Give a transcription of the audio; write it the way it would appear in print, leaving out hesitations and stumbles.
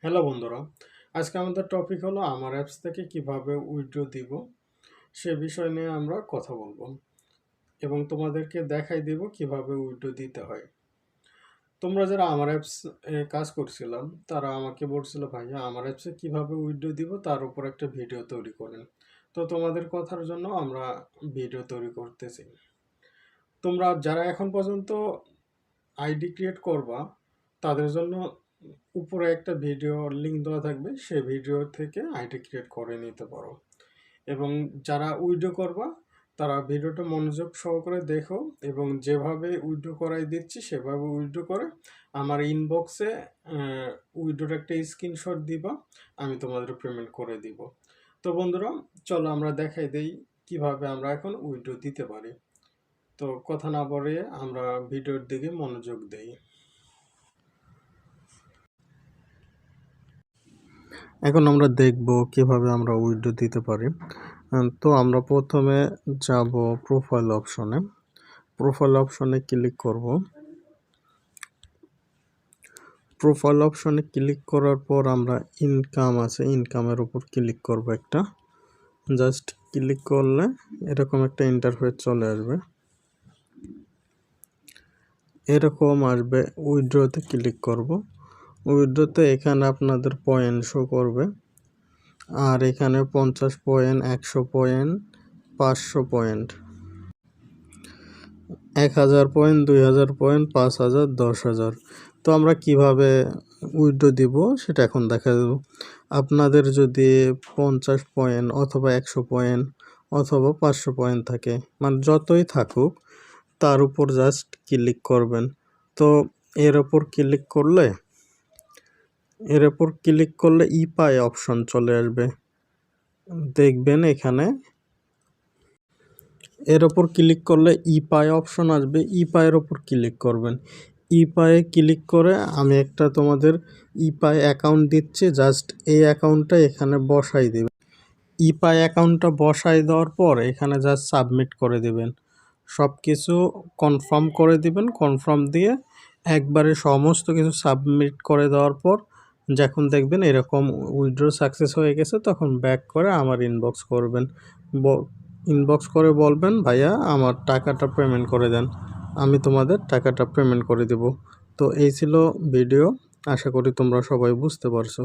Hello বন্ধুরা, আজকে আমাদের টপিক হলো আমার অ্যাপস থেকে কিভাবে উইথড্র দিব সে বিষয় নিয়ে আমরা কথা বলবো এবং তোমাদেরকে দেখাই দেব কিভাবে উইথড্র দিতে হয়। তোমরা যারা আমার অ্যাপস কাজ করছিলাম তারা আমাকে বলছিল ভাইয়া আমার অ্যাপসে কিভাবে উইথড্র দিব তার উপর একটা ভিডিও তৈরি করেন। তো তোমাদের কথার জন্য আমরা ভিডিও তৈরি করতেছি। তোমরা যারা এখন পর্যন্ত আইডি ক্রিয়েট করবা তাদের জন্য উপরে একটা ভিডিও লিংক দেওয়া থাকবে, সেই ভিডিও থেকে আইডি ক্রিয়েট করে নিতে পারো। এবং যারা উইথড্র করবা তারা ভিডিওটা মনোযোগ সহকারে দেখো এবং যেভাবে উইথড্র করাই দিচ্ছি সেভাবে উইথড্র করে আমার ইনবক্সে উইথড্রোর একটা স্ক্রিনশট দিবা, আমি তোমাদের পেমেন্ট করে দিব। তো বন্ধুরা, চলো আমরা দেখাই দেই কিভাবে আমরা এখন উইথড্র দিতে পারি। তো কথা না বাড়িয়ে আমরা ভিডিওর দিকে মনোযোগ দেই। এখন আমরা দেখব কিভাবে আমরা উইথড্র দিতে পারি। তো আমরা প্রথমে যাব প্রোফাইল অপশনে। প্রোফাইল অপশনে ক্লিক করব। প্রোফাইল অপশনে ক্লিক করার পর আমরা ইনকাম আছে, ইনকামের উপর ক্লিক করব একটা। জাস্ট ক্লিক করলে এরকম একটা ইন্টারফেস চলে আসবে। এরকম আসবে, উইথড্রতে ক্লিক করব। উইথড্রতে এখানে আপনাদের পয়েন্ট শো করবে, আর এখানে 50 point, 100 point, 500 point, 1000 point, 2000 point, 5000, 10,000। তো আমরা কিভাবে উইথড্র দিব সেটা এখন দেখা দেব। আপনাদের যদি 50 পয়েন্ট অথবা 100 পয়েন্ট অথবা 500 পয়েন্ট থাকে, মানে যতই থাকুক তার উপর জাস্ট ক্লিক করবেন। তো এর উপর ক্লিক করলে ইপাই অপশন চলে আসবে, দেখবেন এখানে। এর ওপর ক্লিক করলে ইপাই অপশন আসবে, ইপাইয়ের ওপর ক্লিক করবেন। ইপায়ে ক্লিক করে আমি একটা তোমাদের ইপাই অ্যাকাউন্ট দিচ্ছি, জাস্ট এই অ্যাকাউন্টটা এখানে বসাই দেবেন। ইপাই অ্যাকাউন্টটা বসাই দেওয়ার পর এখানে জাস্ট সাবমিট করে দেবেন, সব কিছু কনফার্ম করে দিবেন। কনফার্ম দিয়ে একবারে সমস্ত কিছু সাবমিট করে দেওয়ার পর যখন দেখবেন এরকম উইথড্র সাকসেস হয়ে গেছে, তখন ব্যাক করে আমার ইনবক্স করবেন। ইনবক্স করে বলবেন ভাইয়া আমার টাকাটা পেমেন্ট করে দেন, আমি তোমাদের টাকাটা পেমেন্ট করে দেব। তো এই ছিল ভিডিও, আশা করি তোমরা সবাই বুঝতে পারছো।